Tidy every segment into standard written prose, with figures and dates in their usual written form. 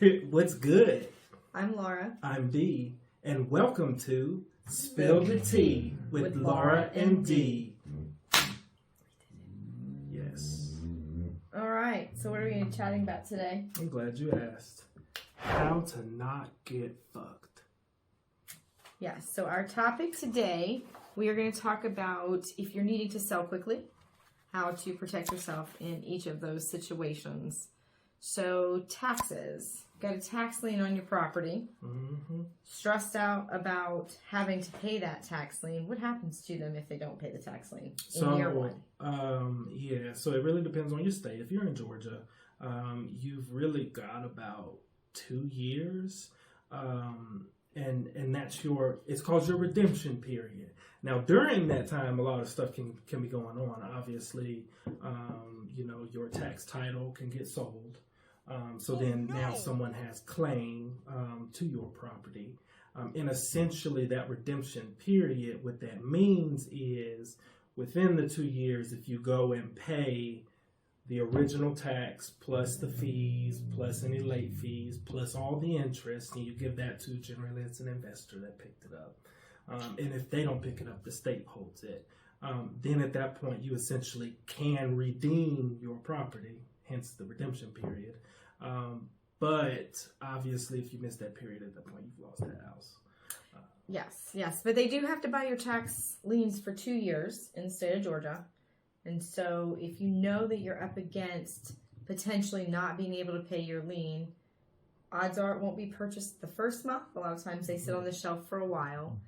What's good? I'm Laura. I'm Dee, and welcome to Spill the Tea with Laura and Dee. Yes. All right, so what are we chatting about today? I'm glad you asked. How to not get fucked. Yes, so our topic today, we are going to talk about if you're needing to sell quickly, how to protect yourself in each of those situations. So taxes. Got a tax lien on your property. Mm-hmm. Stressed out about having to pay that tax lien. What happens to them if they don't pay the tax lien in year one? So it really depends on your state. If you're in Georgia, you've really got about 2 years. And that's it's called your redemption period. Now, during that time, a lot of stuff can be going on. Obviously, your tax title can get sold. So then now someone has claim to your property. And essentially that redemption period, what that means is within the 2 years, if you go and pay the original tax plus the fees, plus any late fees, plus all the interest, and you give that to, generally it's an investor that picked it up. And if they don't pick it up, the state holds it. Then at that point, you essentially can redeem your property, hence the redemption period. But obviously, if you miss that period at that point, you've lost that house. Yes. But they do have to buy your tax liens for 2 years in the state of Georgia. And so if you know that you're up against potentially not being able to pay your lien, odds are it won't be purchased the first month. A lot of times they sit on the shelf for a while.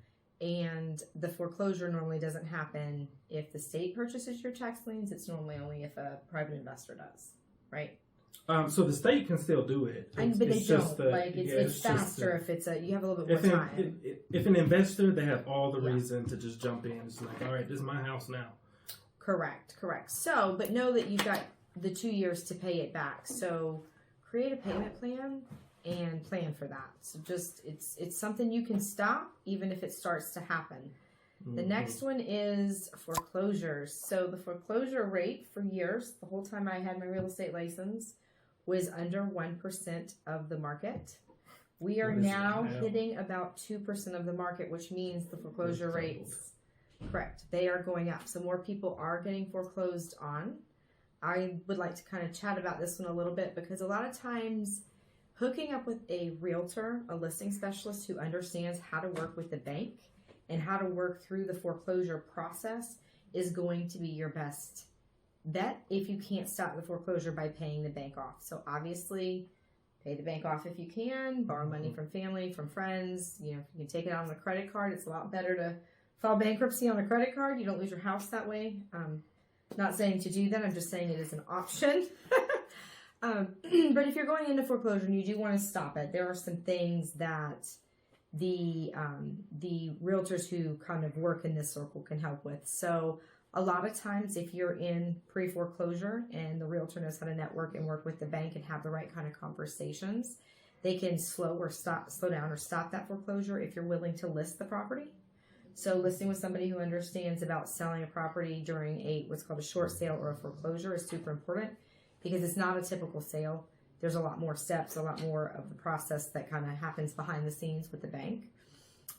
And the foreclosure normally doesn't happen if the state purchases your tax liens. It's normally only if a private investor does, right? So the state can still do it. But they don't. It's faster if it's you have a little bit more time. If an investor, they have all the reason to just jump in. It's like, all right, this is my house now. Correct. So, but know that you've got the 2 years to pay it back. So create a payment plan and plan for that. So just, it's something you can stop even if it starts to happen. The next one is foreclosures. So the foreclosure rate for years, the whole time I had my real estate license, was under 1% of the market. We are now hitting about 2% of the market, which means the foreclosure rates, correct, they are going up. So more people are getting foreclosed on. I would like to kind of chat about this one a little bit because a lot of times hooking up with a realtor, a listing specialist who understands how to work with the bank and how to work through the foreclosure process is going to be your best bet if you can't stop the foreclosure by paying the bank off. So obviously, pay the bank off if you can, borrow money from family, from friends. If you can take it out on a credit card, it's a lot better to file bankruptcy on a credit card. You don't lose your house that way. Not saying to do that, I'm just saying it is an option. But if you're going into foreclosure and you do want to stop it, there are some things that the realtors who kind of work in this circle can help with. So a lot of times if you're in pre-foreclosure and the realtor knows how to network and work with the bank and have the right kind of conversations, they can slow down or stop that foreclosure if you're willing to list the property. So listing with somebody who understands about selling a property during what's called a short sale or a foreclosure is super important because it's not a typical sale. There's a lot more steps, a lot more of the process that kind of happens behind the scenes with the bank.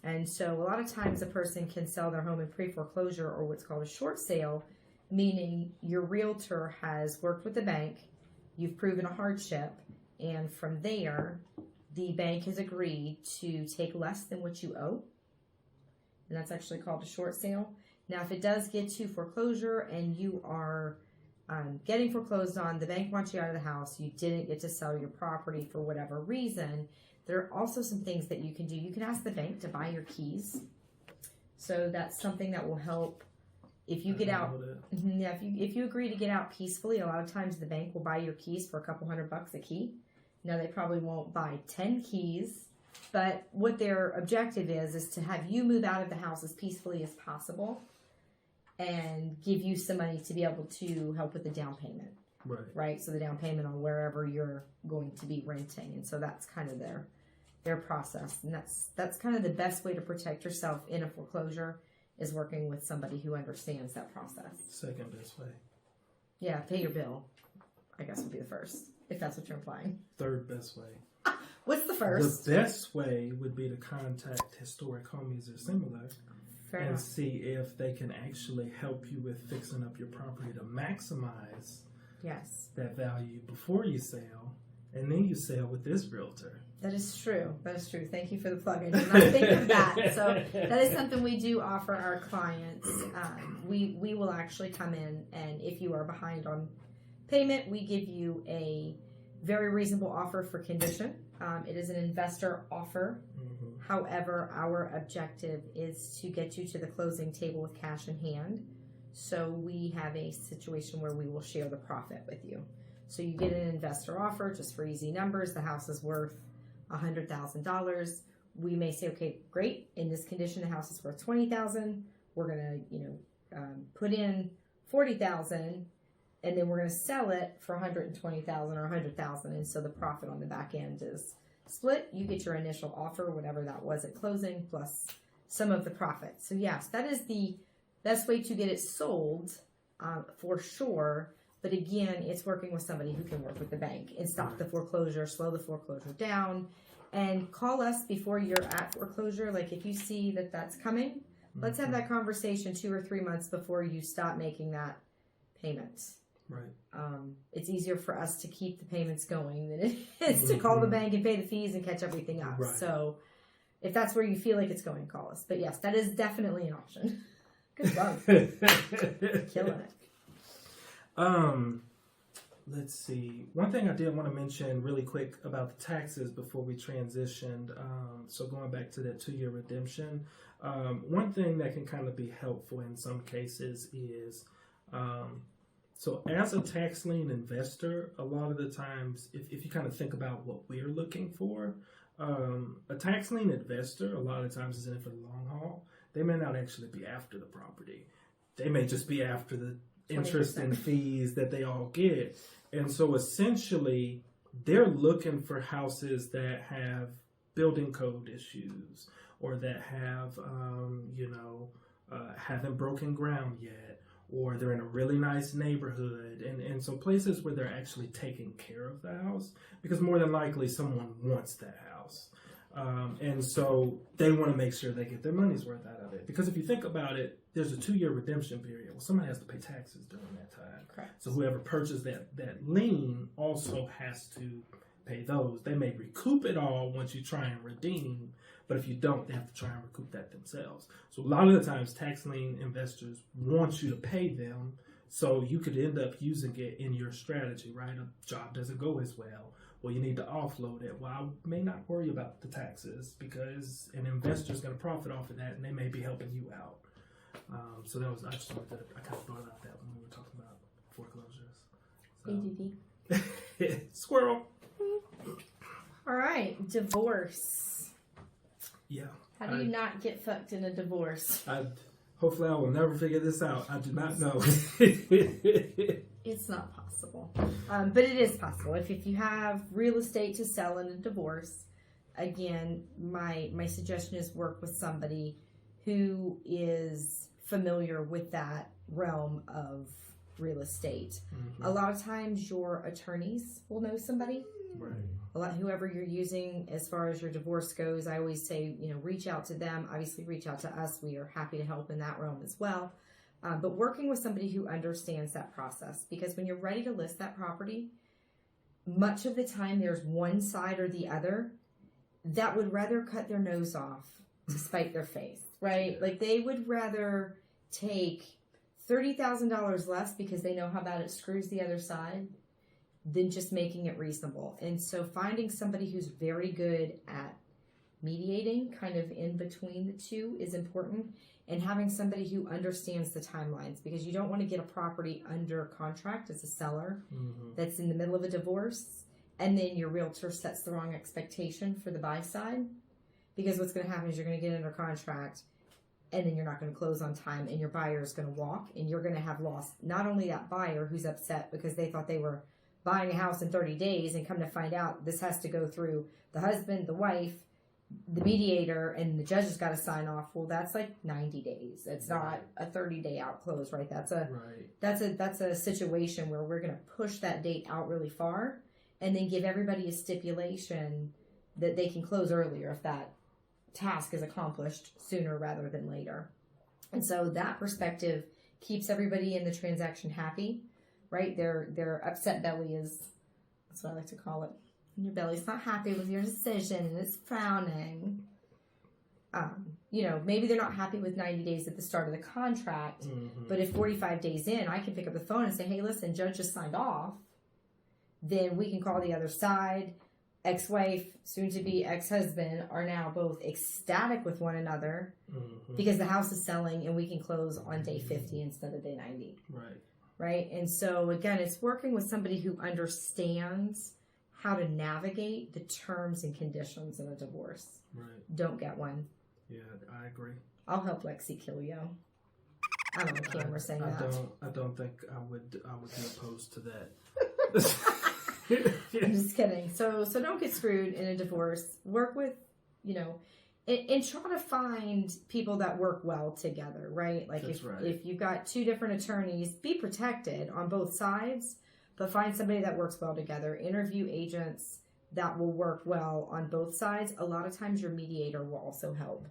And so a lot of times a person can sell their home in pre-foreclosure or what's called a short sale, meaning your realtor has worked with the bank, you've proven a hardship, and from there, the bank has agreed to take less than what you owe. And that's actually called a short sale. Now, if it does get to foreclosure and you are getting foreclosed on, the bank wants you out of the house, you didn't get to sell your property for whatever reason, there are also some things that you can do. You can ask the bank to buy your keys. So that's something that will help if you get out. If you agree to get out peacefully, a lot of times the bank will buy your keys for a couple $100 a key. Now, they probably won't buy 10 keys, but what their objective is to have you move out of the house as peacefully as possible and give you some money to be able to help with the down payment. Right. So the down payment on wherever you're going to be renting. And so that's kind of their process. And that's kind of the best way to protect yourself in a foreclosure is working with somebody who understands that process. Second best way. Yeah, pay your bill, I guess would be the first, if that's what you're implying. Third best way. What's the first? The best way would be to contact Historic Homies or similar Fair and enough. see if they can actually help you with fixing up your property to maximize Yes. that value before you sell, and then you sell with this realtor. That is true. That is true. Thank you for the plug. I did not think of that. So that is something we do offer our clients. We will actually come in, and if you are behind on payment, we give you a very reasonable offer for condition. It is an investor offer. Mm-hmm. However, our objective is to get you to the closing table with cash in hand. So we have a situation where we will share the profit with you. So you get an investor offer, just for easy numbers. The house is worth $100,000. We may say, okay, great. In this condition, the house is worth $20,000. We're gonna, put in $40,000, and then we're gonna sell it for $120,000 or $100,000. And so the profit on the back end is split. You get your initial offer, whatever that was at closing, plus some of the profit. So yes, that is the best way to get it sold, for sure. But again, it's working with somebody who can work with the bank and stop the foreclosure, slow the foreclosure down, and call us before you're at foreclosure. Like if you see that that's coming, let's have that conversation 2 or 3 months before you stop making that payment. Right. It's easier for us to keep the payments going than it is to call the bank and pay the fees and catch everything up. Right. So if that's where you feel like it's going, call us. But yes, that is definitely an option. Good luck. Killing it. Let's see. One thing I did want to mention really quick about the taxes before we transitioned. So going back to that 2-year redemption, one thing that can kind of be helpful in some cases is, so as a tax lien investor, a lot of the times, if you kind of think about what we're looking for, a tax lien investor, a lot of times is in it for the long haul. They may not actually be after the property. They may just be after the interest 20%. and fees that they all get. And so essentially they're looking for houses that have building code issues or that have haven't broken ground yet, or they're in a really nice neighborhood, and so places where they're actually taking care of the house, because more than likely someone wants that house. And so they want to make sure they get their money's worth out of it. Because if you think about it, there's a 2-year redemption period. Well, somebody has to pay taxes during that time. Correct. So whoever purchased that lien also has to pay those. They may recoup it all once you try and redeem, but if you don't, they have to try and recoup that themselves. So a lot of the times tax lien investors want you to pay them, so you could end up using it in your strategy, right? A job doesn't go as well. Well, you need to offload it. Well, I may not worry about the taxes because an investor is going to profit off of that, and they may be helping you out. So that was, I just wanted to, I kind of thought about that when we were talking about foreclosures. So. ADD. Squirrel. All right, divorce. Yeah. How do you not get fucked in a divorce? Hopefully I will never figure this out. I do not know. It's not possible. But it is possible. If you have real estate to sell in a divorce, again, my suggestion is work with somebody who is familiar with that realm of real estate. Mm-hmm. A lot of times your attorneys will know somebody. Right. Whoever you're using as far as your divorce goes, I always say, reach out to them. Obviously, reach out to us. We are happy to help in that realm as well. But working with somebody who understands that process, because when you're ready to list that property, much of the time there's one side or the other that would rather cut their nose off to spite their face, right? Like they would rather take $30,000 less because they know how bad it screws the other side than just making it reasonable. And so finding somebody who's very good at mediating kind of in between the two is important, and having somebody who understands the timelines, because you don't want to get a property under contract as a seller that's in the middle of a divorce, and then your realtor sets the wrong expectation for the buy side, because what's going to happen is you're going to get under contract and then you're not going to close on time, and your buyer is going to walk, and you're going to have lost not only that buyer who's upset because they thought they were buying a house in 30 days and come to find out this has to go through the husband, the wife, the mediator, and the judge has got to sign off. Well, that's like 90 days. It's not a 30-day out close, right? That's a situation where we're going to push that date out really far, and then give everybody a stipulation that they can close earlier if that task is accomplished sooner rather than later. And so that perspective keeps everybody in the transaction happy, right? Their upset belly is, that's what I like to call it. Your belly's not happy with your decision and it's frowning. Maybe they're not happy with 90 days at the start of the contract, but if 45 days in, I can pick up the phone and say, hey, listen, judge just signed off. Then we can call the other side. Ex-wife, soon-to-be ex-husband are now both ecstatic with one another because the house is selling and we can close on day 50 instead of day 90. Right? And so, again, it's working with somebody who understands how to navigate the terms and conditions in a divorce. Don't get one. Yeah, I agree. I'll help Lexi kill you. I'm on camera saying that. I don't think I would be opposed to that. I'm just kidding. So don't get screwed in a divorce. Work with, and try to find people that work well together, right? Like if you've got two different attorneys, be protected on both sides, but find somebody that works well together. Interview agents that will work well on both sides. A lot of times your mediator will also help,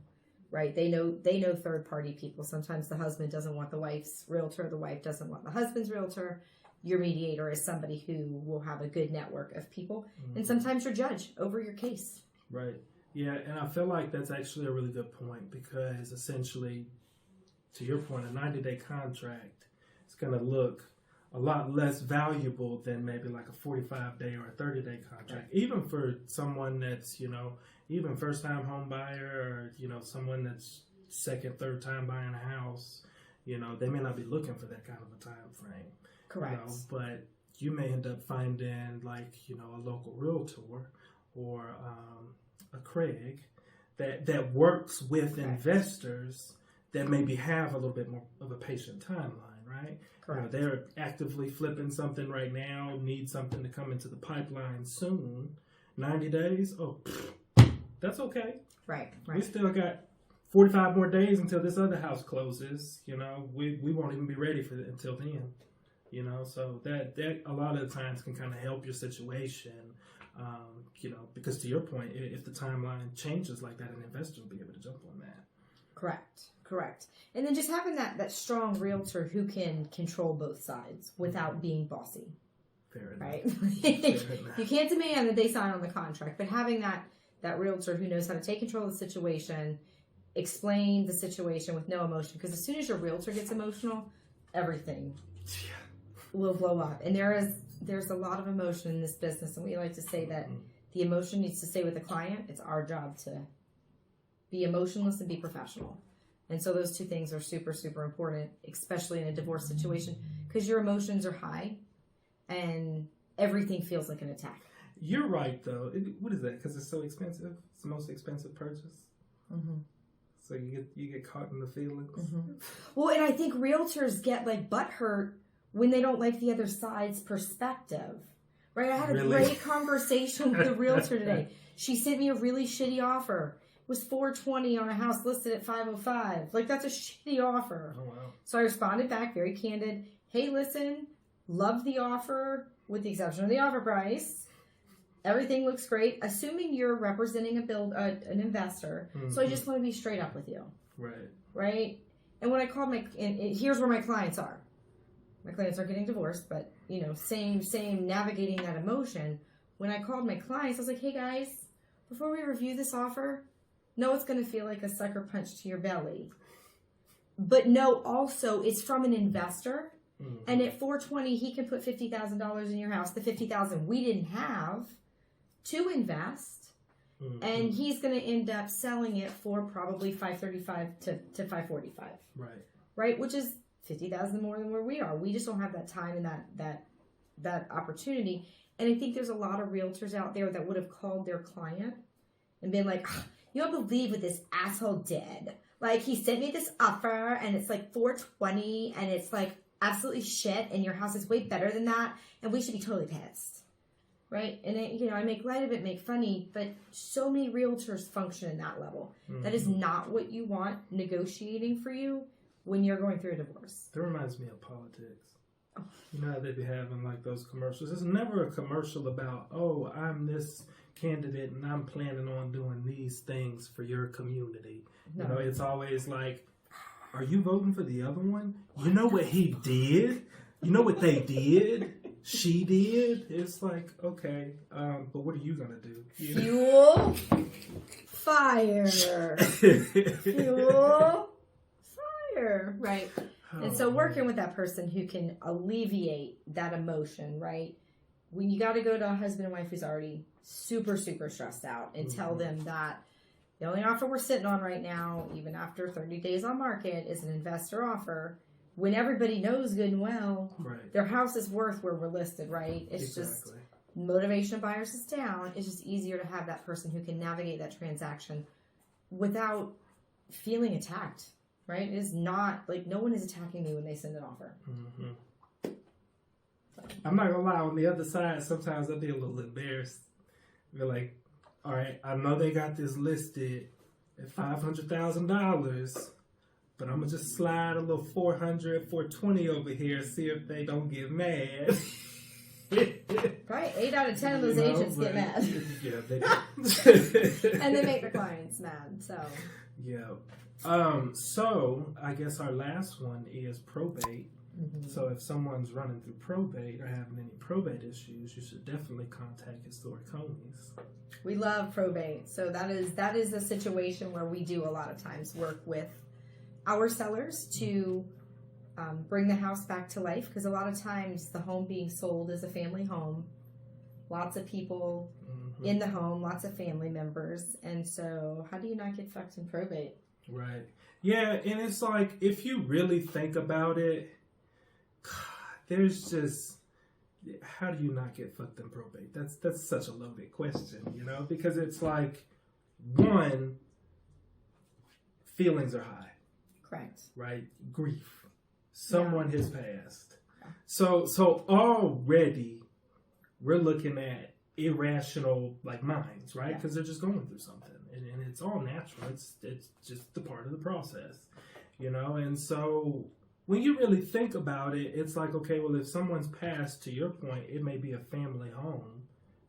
right? They know third party people. Sometimes the husband doesn't want the wife's realtor, the wife doesn't want the husband's realtor. Your mediator is somebody who will have a good network of people, and sometimes your judge over your case. Right. Yeah, and I feel like that's actually a really good point because essentially, to your point, a 90-day contract is going to look a lot less valuable than maybe like a 45-day or a 30-day contract. Even for someone that's, even first-time home buyer or, someone that's second, third time buying a house, they may not be looking for that kind of a time frame. Correct. But you may end up finding like, a local realtor or a Craig that works with investors that maybe have a little bit more of a patient timeline, right? They're actively flipping something right now, need something to come into the pipeline soon. 90 days? Oh, that's okay. Right. We still got 45 more days until this other house closes. We won't even be ready for it until then. So that a lot of the times can kind of help your situation, because to your point, if the timeline changes like that, an investor will be able to jump on that. Correct. And then just having that strong realtor who can control both sides without being bossy. Fair enough. Right? You can't demand that they sign on the contract, but having that realtor who knows how to take control of the situation, explain the situation with no emotion, because as soon as your realtor gets emotional, everything will blow up. And there's a lot of emotion in this business, and we like to say that the emotion needs to stay with the client. It's our job to be emotionless and be professional. And so those two things are super, super important, especially in a divorce situation, because your emotions are high and everything feels like an attack. You're right, though. What is that? Because it's so expensive. It's the most expensive purchase. So you get caught in the feelings. Well, and I think realtors get like butthurt when they don't like the other side's perspective. Right? I had a great conversation with a realtor today. She sent me a really shitty offer. It was $420 on a house listed at $505. Like, that's a shitty offer. Oh, wow. So I responded back, very candid. Hey, listen, love the offer with the exception of the offer price. Everything looks great, assuming you're representing an investor. So I just want to be straight up with you. Right? And when I called here's where my clients are. My clients are getting divorced, but, same navigating that emotion. When I called my clients, I was like, hey, guys, before we review this offer, no, it's going to feel like a sucker punch to your belly. But no, also, it's from an investor. And at $420, he can put $50,000 in your house, the $50,000 we didn't have to invest. And he's going to end up selling it for probably $535 to $545. Right? Which is $50,000 more than where we are. We just don't have that time and that opportunity. And I think there's a lot of realtors out there that would have called their client and been like, you don't believe what this asshole did. Like, he sent me this offer and it's like $420 and it's like absolutely shit and your house is way better than that and we should be totally pissed. Right? And I make light of it, make funny, but so many realtors function in that level. That is not what you want negotiating for you when you're going through a divorce. That reminds me of politics. You know how they be having like those commercials. There's never a commercial about, oh, I'm this candidate and I'm planning on doing these things for your community. No. You know, it's always like, are you voting for the other one? You know what he did? You know what they did? She did? It's like, okay, but what are you going to do? You know? Fuel, fire. Fuel, fire. Right. And so working with that person who can alleviate that emotion, right? When you got to go to a husband and wife who's already super, super stressed out and tell them that the only offer we're sitting on right now, even after 30 days on market, is an investor offer. When everybody knows good and well, their house is worth where we're listed, right? It's just motivation of buyers is down. It's just easier to have that person who can navigate that transaction without feeling attacked, right? It is not like no one is attacking me when they send an offer. Mm-hmm. I'm not gonna lie, on the other side, sometimes I'd be a little embarrassed. Be like, all right, I know they got this listed at $500,000, but I'm gonna just slide a little 420 over here, see if they don't get mad. Right, 8 out of 10 of those agents get mad. Yeah, they and they make their clients mad. So yeah. So I guess our last one is probate. Mm-hmm. So if someone's running through probate or having any probate issues, you should definitely contact Historic Homies. We love probate. So that is a situation where we do a lot of times work with our sellers to bring the house back to life, because a lot of times the home being sold is a family home. Lots of people in the home, lots of family members. And so how do you not get fucked in probate? Right. Yeah, and it's like, if you really think about it, there's just, how do you not get fucked in probate? That's such a loaded question, you know, because it's like, one, feelings are high. Correct. Right? Grief. Someone has passed. Yeah. So already we're looking at irrational like minds, right? Because they're just going through something, and it's all natural. It's just the part of the process, you know. And so when you really think about it, it's like, okay, well, if someone's passed, to your point, it may be a family home.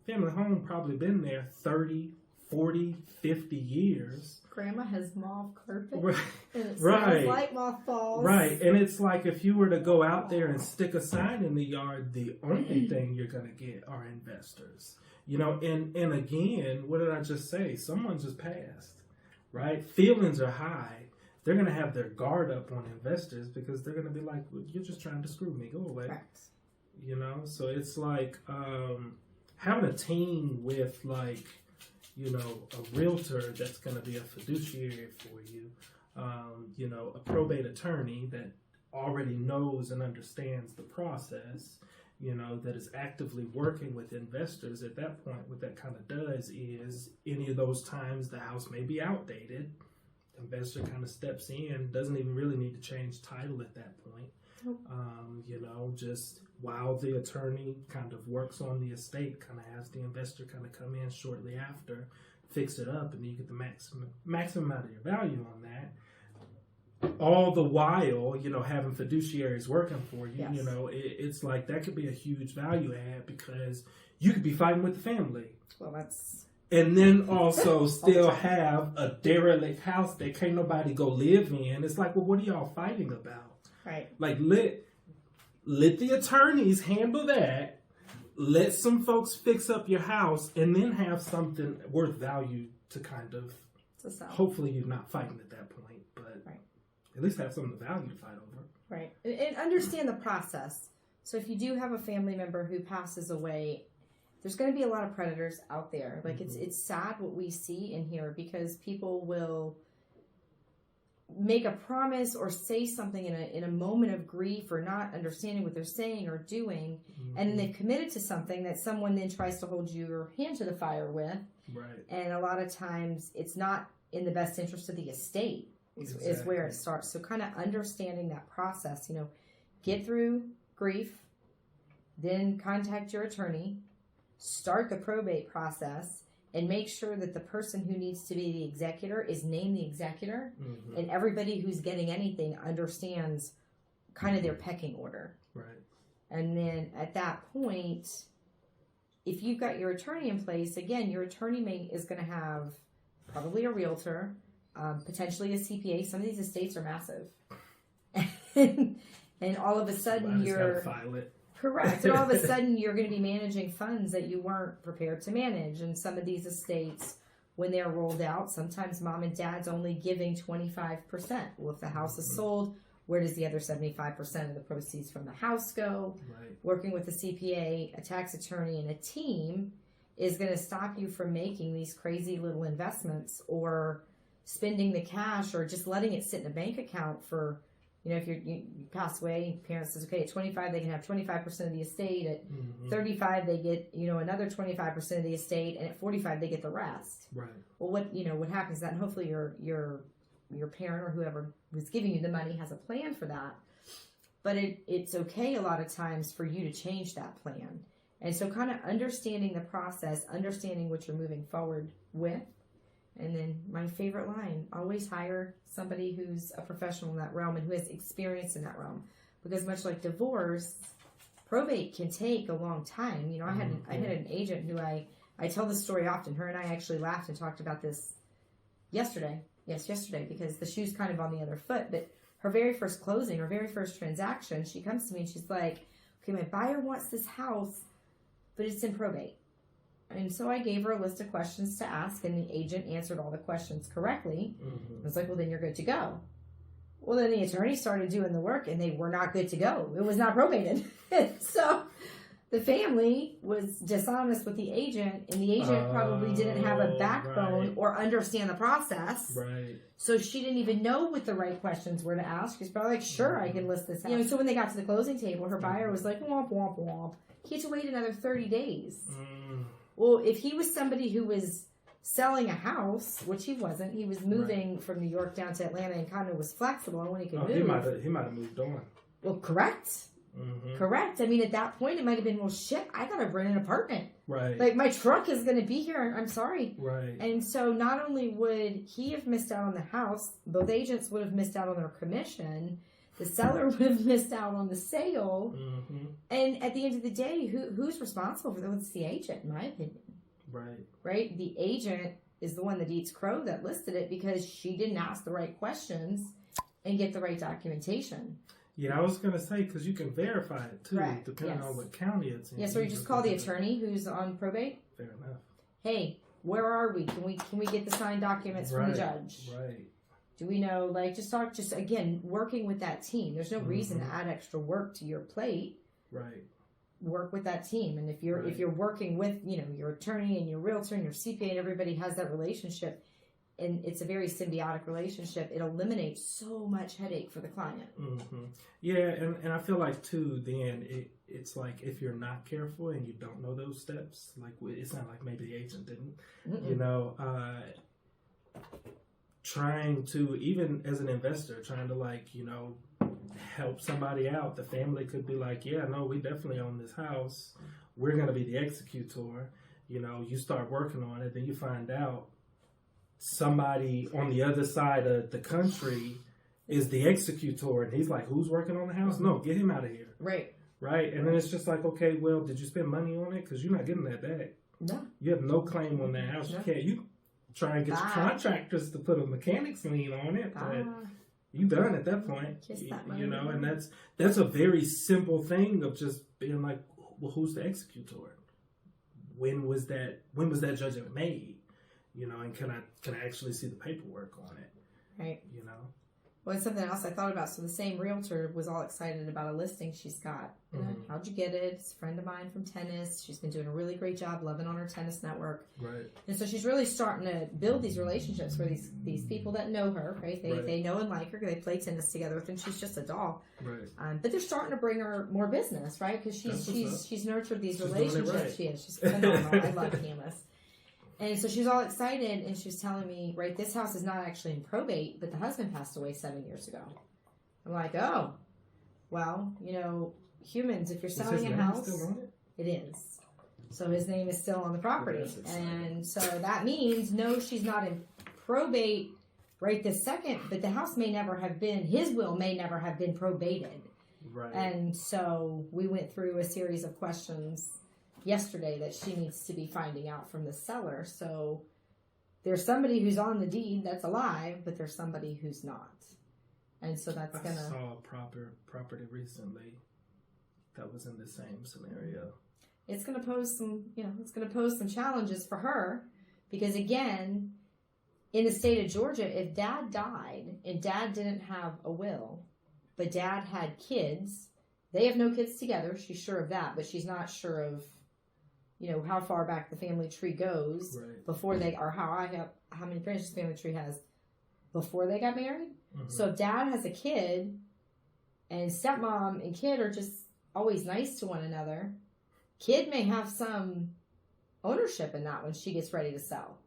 Family home probably been there 30, 40, 50 years. Grandma has mauve carpet. Right. And it smells like mothballs. Right. And it's like, if you were to go out there and stick a sign in the yard, the only thing you're going to get are investors. You know, and again, what did I just say? Someone just passed, right? Feelings are high. They're going to have their guard up on investors because they're going to be like, well, you're just trying to screw me. Go away. Correct. You know, so it's like having a team with, like, you know, a realtor that's going to be a fiduciary for you, you know, a probate attorney that already knows and understands the process, you know, that is actively working with investors. At that point, what that kind of does is, any of those times the house may be outdated, investor kind of steps in, doesn't even really need to change title at that point. Nope. You know, just while the attorney kind of works on the estate, kind of has the investor kind of come in shortly after, fix it up, and then you get the maximum amount of your value on that. All the while, you know, having fiduciaries working for you, you know, it's like that could be a huge value add, because you could be fighting with the family. Well, that's... And then also still have a derelict house that can't nobody go live in. It's like, well, what are y'all fighting about? Right. Like, let the attorneys handle that. Let some folks fix up your house, and then have something worth value to kind of, hopefully you're not fighting at that point, but at least have something of value to fight over. Right. And understand the process. So if you do have a family member who passes away, there's going to be a lot of predators out there. Like, it's sad what we see in here, because people will make a promise or say something in a moment of grief or not understanding what they're saying or doing, and then they've committed to something that someone then tries to hold your hand to the fire with. Right. And a lot of times it's not in the best interest of the estate is where it starts. So kind of understanding that process, you know, get through grief, then contact your attorney, start the probate process, and make sure that the person who needs to be the executor is named the executor, and everybody who's getting anything understands kind of their pecking order. Right. And then at that point, if you've got your attorney in place, again, your attorney is going to have probably a realtor, potentially a CPA. Some of these estates are massive. and all of a sudden you're file it. correct. And all of a sudden you're going to be managing funds that you weren't prepared to manage. And some of these estates, when they're rolled out, sometimes mom and dad's only giving 25%. Well, if the house is sold, where does the other 75% of the proceeds from the house go? Right. Working with a CPA, a tax attorney, and a team is going to stop you from making these crazy little investments or spending the cash or just letting it sit in a bank account for, if you pass away, parents says, okay, at 25, they can have 25% of the estate. At 35, they get, another 25% of the estate. And at 45, they get the rest. Right. Well, what happens is that hopefully your parent or whoever was giving you the money has a plan for that. But it's okay a lot of times for you to change that plan. And so kind of understanding the process, understanding what you're moving forward with. And then my favorite line, always hire somebody who's a professional in that realm and who has experience in that realm. Because much like divorce, probate can take a long time. I had an agent who I tell this story often. Her and I actually laughed and talked about this yesterday. Yes, yesterday, because the shoe's kind of on the other foot. But her very first closing, her very first transaction, she comes to me and she's like, okay, my buyer wants this house, but it's in probate. And so I gave her a list of questions to ask, and the agent answered all the questions correctly. I was like, well, then you're good to go. Well, then the attorney started doing the work, and they were not good to go. It was not probated. So the family was dishonest with the agent, and the agent probably didn't have a backbone or understand the process. Right. So she didn't even know what the right questions were to ask. She's probably like, sure, I can list this out. So when they got to the closing table, her buyer was like, womp, womp, womp. He had to wait another 30 days. Well, if he was somebody who was selling a house, which he wasn't, he was moving from New York down to Atlanta and kind of was flexible on when he could move. He might have moved on. Well, correct. Correct. I mean, at that point, it might have been, well, shit, I got to rent an apartment. Right. Like, my truck is going to be here. I'm sorry. Right. And so not only would he have missed out on the house, both agents would have missed out on their commission. The seller would have missed out on the sale. And at the end of the day, who's responsible for that? It's the agent, in my opinion. Right. Right? The agent is the one that eats crow that listed it because she didn't ask the right questions and get the right documentation. Yeah, I was going to say, because you can verify it, too, Correct. depending on what county it's in. Yeah, so you just call the attorney who's on probate. Fair enough. Hey, where are we? Can we get the signed documents from the judge? Right. Do we know, just again, working with that team. There's no reason to add extra work to your plate. Right. Work with that team. And if you're working with, your attorney and your realtor and your CPA and everybody has that relationship, and it's a very symbiotic relationship, it eliminates so much headache for the client. Yeah, and I feel like, too, then it's like if you're not careful and you don't know those steps, like it's not like maybe the agent didn't, trying to, even as an investor, trying to help somebody out. The family could be like, yeah, no, we definitely own this house. We're going to be the executor. You start working on it, then you find out somebody on the other side of the country is the executor. And he's like, who's working on the house? No, get him out of here. Right. Right. And then it's just like, okay, well, did you spend money on it? Because you're not getting that back. No. You have no claim on that house. No. You try and get your contractors to put a mechanics lien on it, but you done at that point. Kiss that money. And that's a very simple thing of just being like, well, who's the executor? When was that judgment made? And can I actually see the paperwork on it? Right. Well, it's something else I thought about. So the same realtor was all excited about a listing she's got. How'd you get it? It's a friend of mine from tennis. She's been doing a really great job loving on her tennis network. Right. And so she's really starting to build these relationships where these people that know her, right? They know and like her because they play tennis together with her, and she's just a doll. Right. But they're starting to bring her more business, right? Because she's nurtured these relationships. Right. She is. She's phenomenal. I love Candace. And so she's all excited, and she's telling me, right, this house is not actually in probate, but the husband passed away 7 years ago. I'm like, oh, well, humans, if you're selling a house, it is. So his name is still on the property. And so that means, no, she's not in probate right this second, but the house may never have been, his will may never have been probated. Right. And so we went through a series of questions yesterday that she needs to be finding out from the seller. So there's somebody who's on the deed that's alive, but there's somebody who's not. And so that's I saw a property recently that was in the same scenario. It's gonna pose some challenges for her, because again, in the state of Georgia, if dad died and dad didn't have a will, but dad had kids, they have no kids together. She's sure of that, but she's not sure of, how far back the family tree goes before they, or how many branches the family tree has before they got married. Mm-hmm. So if dad has a kid and stepmom and kid are just always nice to one another, kid may have some ownership in that when she gets ready to sell.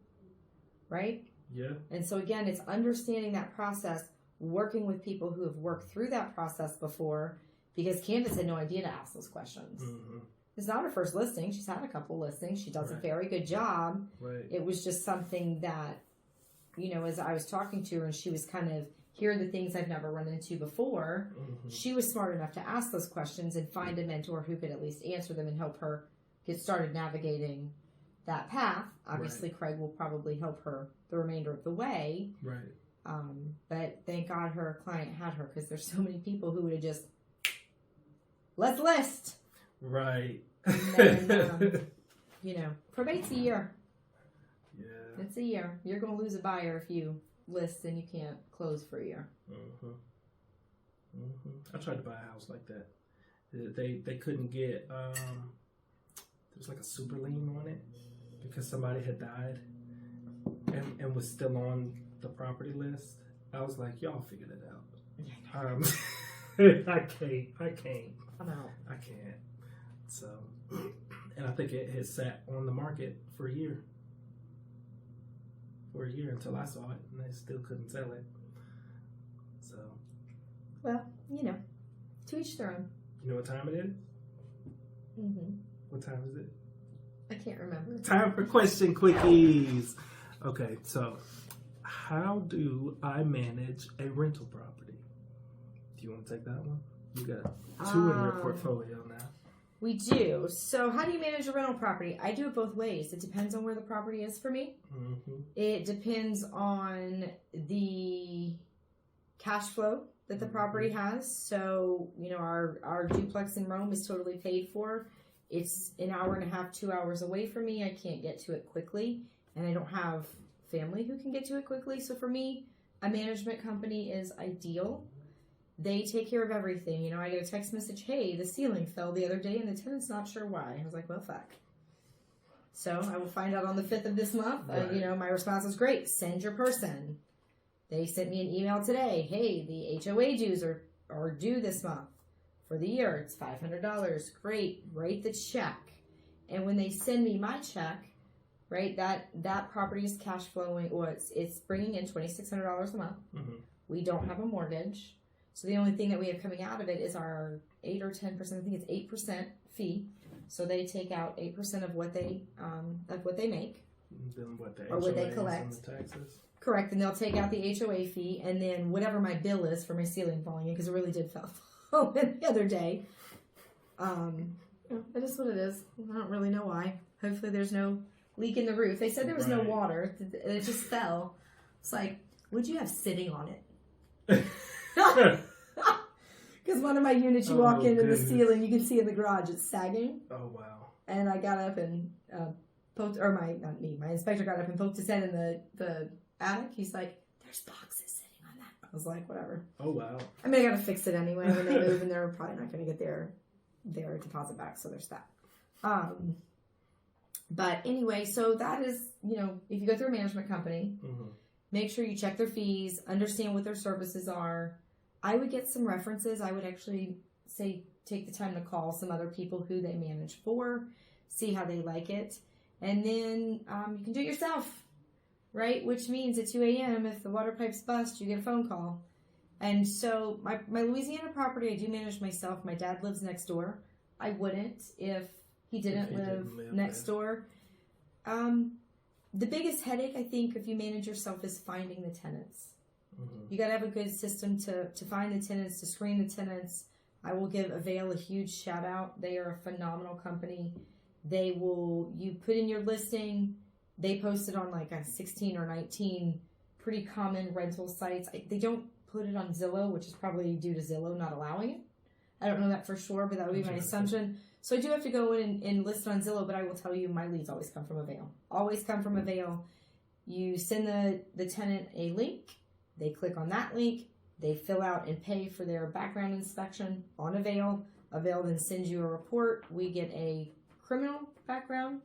Right? Yeah. And so again, it's understanding that process, working with people who have worked through that process before, because Candace had no idea to ask those questions. Mm-hmm. It's not her first listing. She's had a couple listings. She does a very good job. Right. It was just something that, as I was talking to her and she was kind of, here are the things I've never run into before. Mm-hmm. She was smart enough to ask those questions and find a mentor who could at least answer them and help her get started navigating that path. Obviously, Craig will probably help her the remainder of the way. Right. But thank God her client had her, because there's so many people who would have just, let's list. Right. And then, probate's a year. Yeah. It's a year. You're going to lose a buyer if you list and you can't close for a year. Mm-hmm. Mm-hmm. I tried to buy a house like that. They couldn't get, there was like a super lien on it because somebody had died and was still on the property list. I was like, y'all figured it out. I can't. I'm out. I can't. So, and I think it has sat on the market for a year. Until I saw it, and they still couldn't sell it. So. Well, to each their own. You know what time it is? Mm-hmm. What time is it? I can't remember. Time for question quickies. Okay, so how do I manage a rental property? Do you want to take that one? You got 2 in your portfolio now. We do. So how do you manage a rental property? I do it both ways. It depends on where the property is for me. Mm-hmm. It depends on the cash flow that the property has. So, our duplex in Rome is totally paid for. It's an hour and a half, 2 hours away from me. I can't get to it quickly. And I don't have family who can get to it quickly. So for me, a management company is ideal. They take care of everything. I get a text message, hey, the ceiling fell the other day and the tenant's not sure why. I was like, well, fuck. So I will find out on the 5th of this month. Right. My response was, great, send your person. They sent me an email today. Hey, the HOA dues are due this month for the year. It's $500. Great, write the check. And when they send me my check, right, that property is cash flowing, or it's bringing in $2,600 a month. Mm-hmm. We don't have a mortgage. So the only thing that we have coming out of it is our 8 or 10%. I think it's 8% fee. So they take out 8% of what they make, then what they collect. And the taxes. Correct, and they'll take out the HOA fee, and then whatever my bill is for my ceiling falling in, because it really did fall in the other day. It is what it is. I don't really know why. Hopefully, there's no leak in the roof. They said there was no water. It just fell. It's like, what'd you have sitting on it? Because one of my units, you walk into the ceiling, you can see in the garage, it's sagging. Oh, wow. And I got up and poked, or my inspector got up and poked his head in the attic. He's like, there's boxes sitting on that. I was like, whatever. Oh, wow. I mean, I got to fix it anyway when they move, and they're probably not going to get their deposit back, so there's that. But anyway, so that is, if you go through a management company, mm-hmm. make sure you check their fees, understand what their services are. I would get some references. I would actually say take the time to call some other people who they manage for, see how they like it. And then you can do it yourself, right? Which means at 2 a.m., if the water pipes bust, you get a phone call. And so my Louisiana property, I do manage myself. My dad lives next door. I wouldn't if he didn't live next door. The biggest headache, I think, if you manage yourself is finding the tenants. Mm-hmm. You got to have a good system to find the tenants, to screen the tenants. I will give Avail a huge shout out. They are a phenomenal company. you put in your listing. They post it on like a 16 or 19 pretty common rental sites. They don't put it on Zillow, which is probably due to Zillow not allowing it. I don't know that for sure, but that would be my assumption. So I do have to go in and list it on Zillow, but I will tell you my leads always come from Avail. Always come from Avail. You send the tenant a link. They click on that link. They fill out and pay for their background inspection on Avail. Avail then sends you a report. We get a criminal background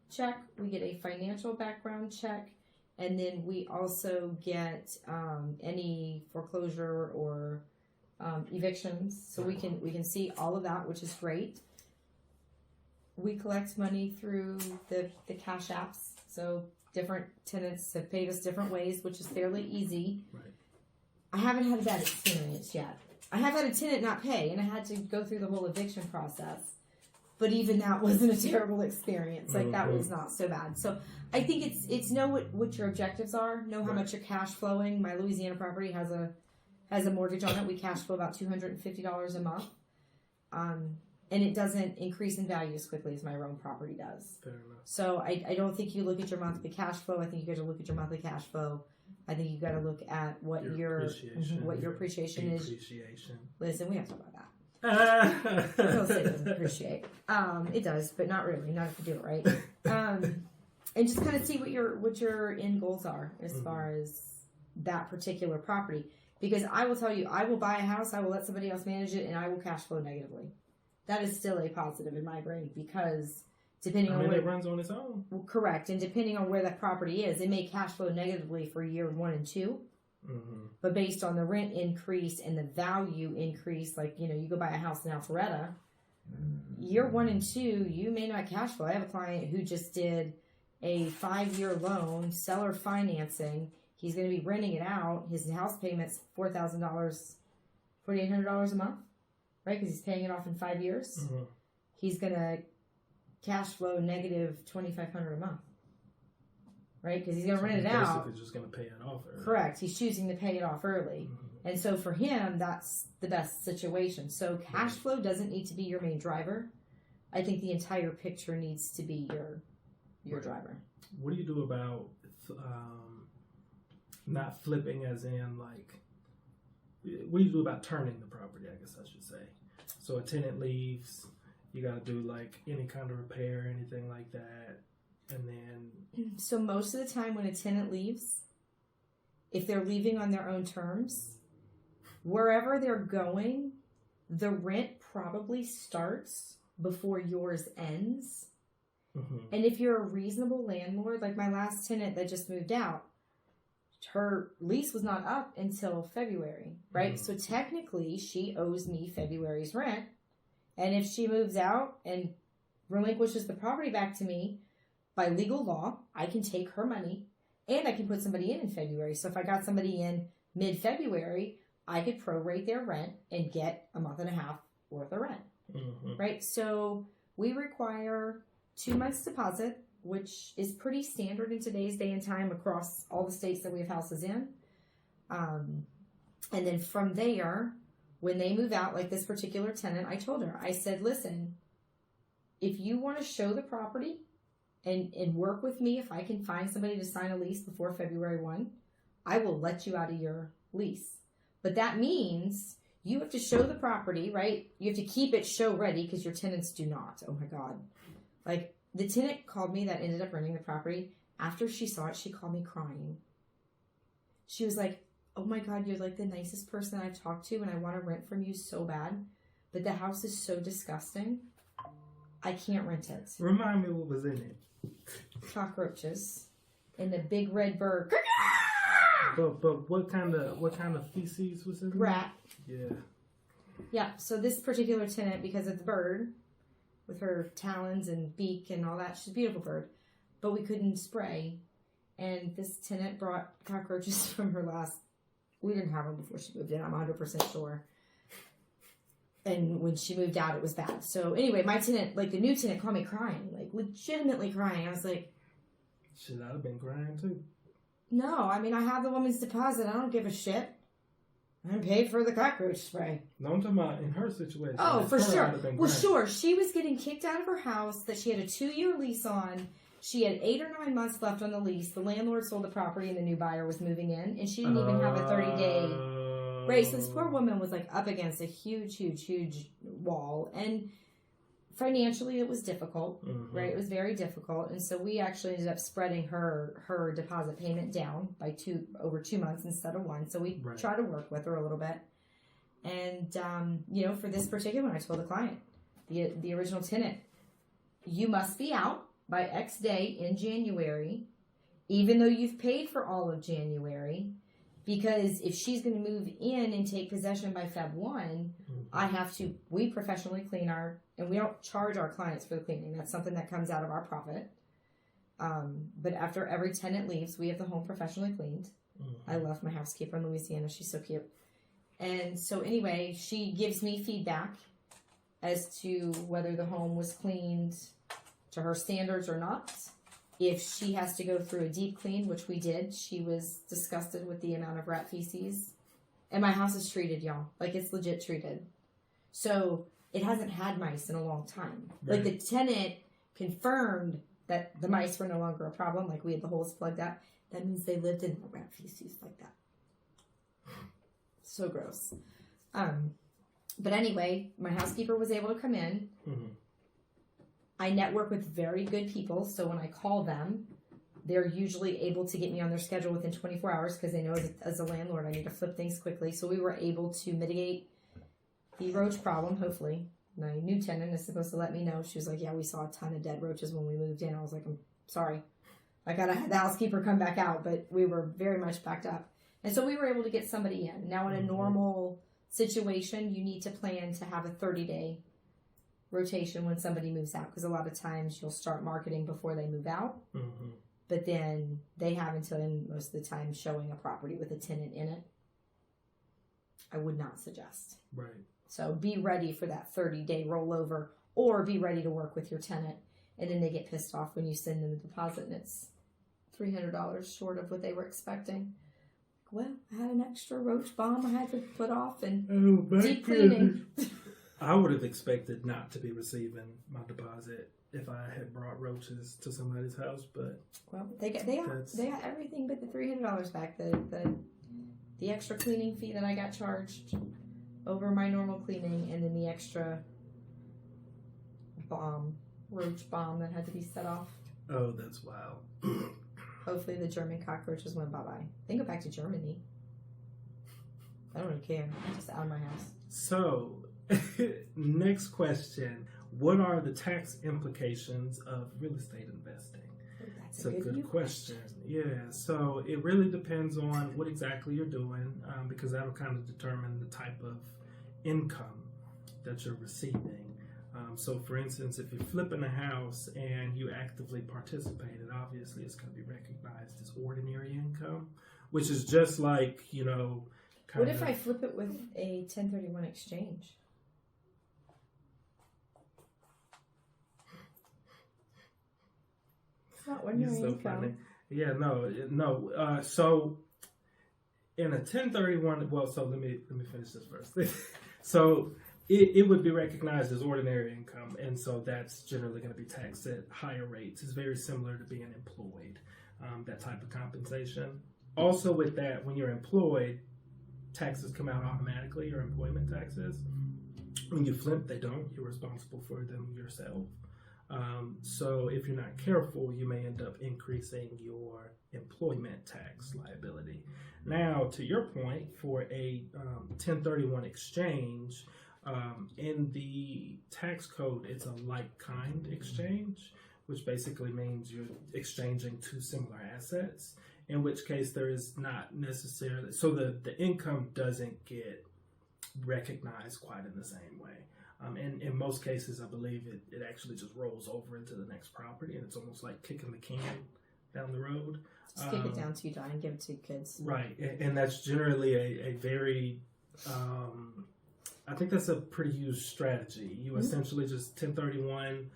check. We get a financial background check. And then we also get any foreclosure or evictions. So we can see all of that, which is great. We collect money through the cash apps. So different tenants have paid us different ways, which is fairly easy. Right. I haven't had a bad experience yet. I have had a tenant not pay, and I had to go through the whole eviction process. But even that wasn't a terrible experience. Like, that was not so bad. So I think it's know what your objectives are. Know how much you're cash flowing. My Louisiana property has a mortgage on it. We cash flow about $250 a month. And it doesn't increase in value as quickly as my own property does. Fair enough. So I don't think you look at your monthly cash flow. I think you got to look at your monthly cash flow. I think you got to look at what your appreciation is. Listen, we have to talk about that. Don't say it doesn't appreciate. It does, but not really. Not if you do it right. And just kind of see what your end goals are as far as that particular property. Because I will tell you, I will buy a house, I will let somebody else manage it, and I will cash flow negatively. That is still a positive in my brain because depending on where it runs on its own. Well, correct, and depending on where that property is, it may cash flow negatively for year 1 and 2. Mm-hmm. But based on the rent increase and the value increase, like, you go buy a house in Alpharetta, year 1 and 2, you may not cash flow. I have a client who just did a 5-year loan, seller financing. He's going to be renting it out. His house payment's $4,000, $4,800 a month, right? Because he's paying it off in 5 years. Mm-hmm. He's going to cash flow negative $2,500 a month. Right? Because he's going to rent it out. He's just going to pay it off early. Correct. He's choosing to pay it off early. Mm-hmm. And so for him, that's the best situation. So cash flow doesn't need to be your main driver. I think the entire picture needs to be your driver. What do you do about not flipping, as in, like, what do you do about turning the property, I guess I should say? So a tenant leaves, you got to do, like, any kind of repair, anything like that. And then... So most of the time when a tenant leaves, if they're leaving on their own terms, wherever they're going, the rent probably starts before yours ends. Mm-hmm. And if you're a reasonable landlord, like my last tenant that just moved out, her lease was not up until February, right? Mm-hmm. So technically she owes me February's rent. And if she moves out and relinquishes the property back to me, by legal law, I can take her money and I can put somebody in February. So if I got somebody in mid-February, I could prorate their rent and get a month and a half worth of rent, right? So we require 2 months deposit, which is pretty standard in today's day and time across all the states that we have houses in. And then from there, when they move out, like this particular tenant, I told her, I said, listen, if you want to show the property, and work with me, if I can find somebody to sign a lease before February 1, I will let you out of your lease. But that means you have to show the property, right? You have to keep it show ready because your tenants do not. Oh my God. Like, the tenant called me that ended up renting the property. After she saw it, she called me crying. She was like, oh my God, you're like the nicest person I've talked to and I want to rent from you so bad. But the house is so disgusting. I can't rent it. Remind me what was in it. Cockroaches and the big red bird. But what kind of feces was in it? Rat. Yeah. So this particular tenant, because of the bird, with her talons and beak and all that, she's a beautiful bird, but we couldn't spray. And this tenant brought cockroaches from her last. We didn't have them before she moved in. I'm 100% sure. And when she moved out, it was bad. So anyway, my tenant, like the new tenant, called me crying, like legitimately crying. I was like, shit, I'd have been crying too. No, I mean, I have the woman's deposit. I don't give a shit. I paid for the cockroach spray. No, I'm talking about in her situation. Oh, It's for her sure. out of the Well, grant. sure. She was getting kicked out of her house that she had a 2-year lease on. She had 8 or 9 months left on the lease. The landlord sold the property and the new buyer was moving in. And she didn't even have a 30-day race. So this poor woman was like up against a huge, huge, huge wall. And financially it was difficult, right? It was very difficult. And so we actually ended up spreading her deposit payment down by over 2 months instead of 1. So we tried to work with her a little bit. And, for this particular one, I told the client, the original tenant, you must be out by X day in January, even though you've paid for all of January, because if she's going to move in and take possession by Feb 1, we professionally clean and we don't charge our clients for the cleaning. That's something that comes out of our profit. But after every tenant leaves, we have the home professionally cleaned. I love my housekeeper in Louisiana. She's so cute. And so anyway, she gives me feedback as to whether the home was cleaned to her standards or not. If she has to go through a deep clean, which we did, she was disgusted with the amount of rat feces. And my house is treated, y'all. Like, it's legit treated. So it hasn't had mice in a long time. Right. Like, the tenant confirmed that the mice were no longer a problem. Like, we had the holes plugged up. That means they lived in the rat feces like that. So gross. But anyway, my housekeeper was able to come in. I network with very good people, so when I call them, they're usually able to get me on their schedule within 24 hours because they know as a landlord I need to flip things quickly. So we were able to mitigate the roach problem, hopefully. My new tenant is supposed to let me know. She was like, yeah, we saw a ton of dead roaches when we moved in. I was like, I'm sorry. I got to have the housekeeper come back out, but we were very much backed up. And so we were able to get somebody in. Now, in a normal situation, you need to plan to have a 30-day rotation when somebody moves out, because a lot of times you'll start marketing before they move out, but then they have until most of the time showing a property with a tenant in it. I would not suggest. Right. So be ready for that 30-day rollover, or be ready to work with your tenant, and then they get pissed off when you send them the deposit and it's $300 short of what they were expecting. Well, I had an extra roach bomb I had to put off and deep cleaning. I would have expected not to be receiving my deposit if I had brought roaches to somebody's house, but well, they got everything but the $300 back. The extra cleaning fee that I got charged over my normal cleaning, and then the extra roach bomb that had to be set off. Oh, that's wild. Hopefully the German cockroaches went bye-bye. Then go back to Germany. I don't really care. I'm just out of my house. So, next question. What are the tax implications of real estate investing? That's a good question. Yeah, so it really depends on what exactly you're doing, because that'll kind of determine the type of income that you're receiving. So, for instance, if you're flipping a house and you actively participated, obviously it's going to be recognized as ordinary income, which is just like, what if I flip it with a 1031 exchange? It's not ordinary income. Funny. Yeah, no. So in a 1031, so let me finish this first. So it would be recognized as ordinary income, and so that's generally going to be taxed at higher rates. It's very similar to being employed, that type of compensation. Also with that, when you're employed, taxes come out automatically, your employment taxes. When you flip, they don't. You're responsible for them yourself. So if you're not careful, you may end up increasing your employment tax liability. Now, to your point, for a 1031 exchange, in the tax code, it's a like-kind exchange, which basically means you're exchanging two similar assets, in which case there is not necessarily, so the income doesn't get recognized quite in the same way. In most cases, I believe it actually just rolls over into the next property, and it's almost like kicking the can down the road. Just kick it down till you die and give it to your kids. Right, and that's generally a very, I think that's a pretty huge strategy. You essentially just 1031,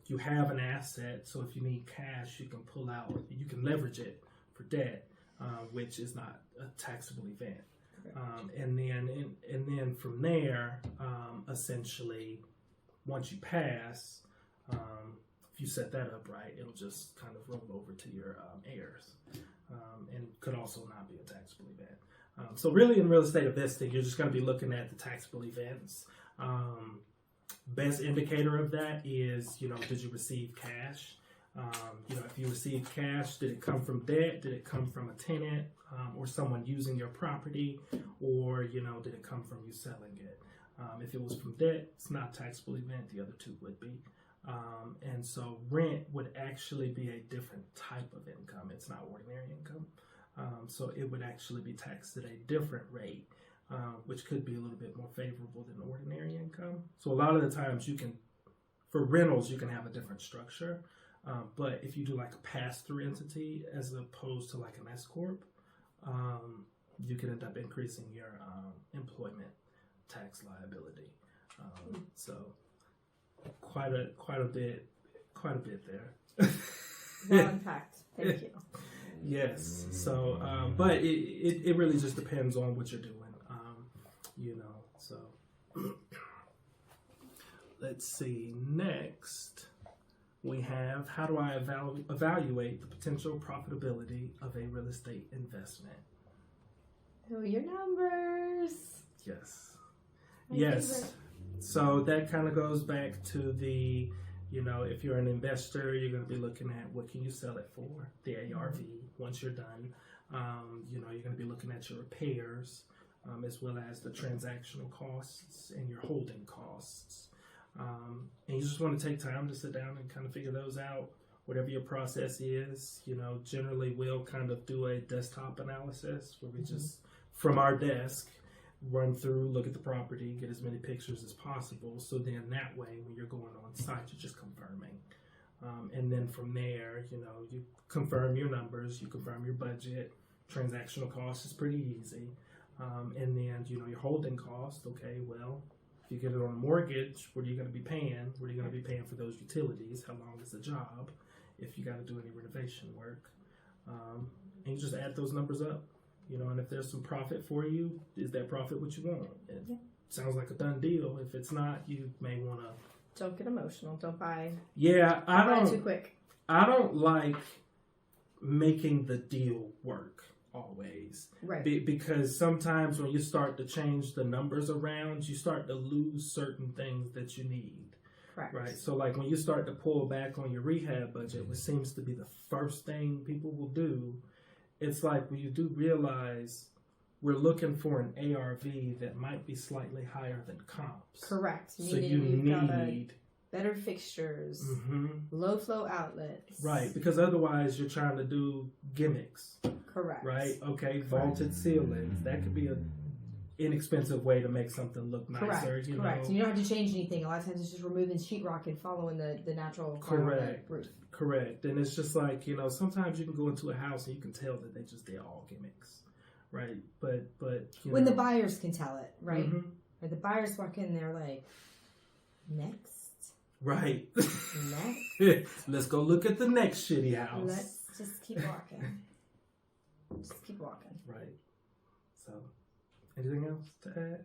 you have an asset, so if you need cash, you can pull out, you can leverage it for debt, which is not a taxable event. And then from there, essentially, once you pass, if you set that up right, it'll just kind of roll over to your heirs, and could also not be a taxable event. So really, in real estate investing, you're just going to be looking at the taxable events. Best indicator of that is, did you receive cash? If you received cash, did it come from debt? Did it come from a tenant or someone using your property? Or, did it come from you selling it? If it was from debt, it's not a taxable event. The other two would be. And so rent would actually be a different type of income. It's not ordinary income. So it would actually be taxed at a different rate, which could be a little bit more favorable than ordinary income. So a lot of the times for rentals, you can have a different structure. But if you do like a pass-through entity as opposed to like an S-corp, you can end up increasing your employment tax liability. So quite a bit there. Well unpacked. Thank you. Yes. So, but it really just depends on what you're doing. So let's see. Next, we have, how do I evaluate the potential profitability of a real estate investment? Know your numbers. Yes. My yes. favorite. So that kind of goes back to the, if you're an investor, you're going to be looking at what can you sell it for, the ARV, once you're done. You're going to be looking at your repairs, as well as the transactional costs and your holding costs. And you just want to take time to sit down and kind of figure those out. Whatever your process is, generally we'll kind of do a desktop analysis where we just, from our desk, run through, look at the property, get as many pictures as possible. So then that way, when you're going on site, you're just confirming. And then from there, you confirm your numbers, you confirm your budget. Transactional cost is pretty easy. And then, your holding cost, okay, well, if you get it on a mortgage, what are you going to be paying? What are you going to be paying for those utilities? How long is the job? If you got to do any renovation work. And you just add those numbers up. And if there's some profit for you, is that profit what you want? It sounds like a done deal. If it's not, you may want to. Don't get emotional. Don't buy. Yeah, I don't. Too quick. I don't like making the deal work always. Right. Because sometimes when you start to change the numbers around, you start to lose certain things that you need. Correct. Right. So like when you start to pull back on your rehab budget, which seems to be the first thing people will do. It's like when you do realize we're looking for an ARV that might be slightly higher than comps. Correct. So you need better fixtures, low flow outlets. Right, because otherwise you're trying to do gimmicks. Correct. Right? Okay, vaulted ceilings. That could be an inexpensive way to make something look nicer. Correct. Correct. You don't have to change anything. A lot of times it's just removing sheetrock and following the natural roof. Correct. And it's just like, sometimes you can go into a house and you can tell that they just did all gimmicks. Right? But when the buyers can tell it, right? Mm-hmm. Or the buyers walk in, they're like, next. Right. Next. Let's go look at the next shitty house. Let's just keep walking. Just keep walking. Right. So, anything else to add?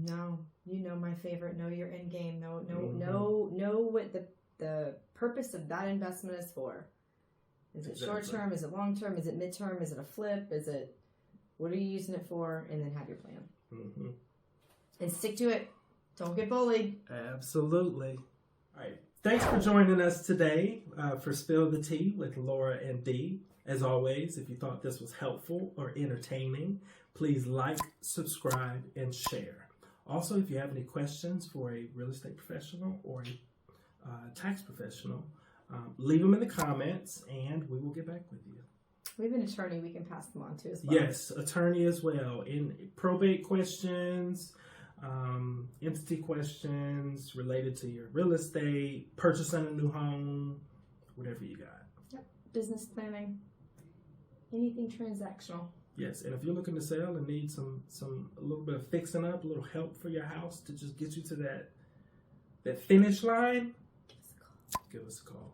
No. My favorite. Know your end game. Know what the purpose of that investment is for. Is it short term? Is it long term? Is it midterm? Is it a flip? What are you using it for? And then have your plan. Mm-hmm. And stick to it. Don't get bullied. Absolutely. All right. Thanks for joining us today for Spill the Tea with Laura and Dee. As always, if you thought this was helpful or entertaining, please like, subscribe, and share. Also, if you have any questions for a real estate professional or a tax professional, leave them in the comments and we will get back with you. We have an attorney we can pass them on to as well. Yes, attorney as well. In probate questions, entity questions related to your real estate, purchasing a new home, whatever you got. Yep. Business planning, anything transactional. Yes, and if you're looking to sell and need a little bit of fixing up, a little help for your house to just get you to that finish line, give us a call.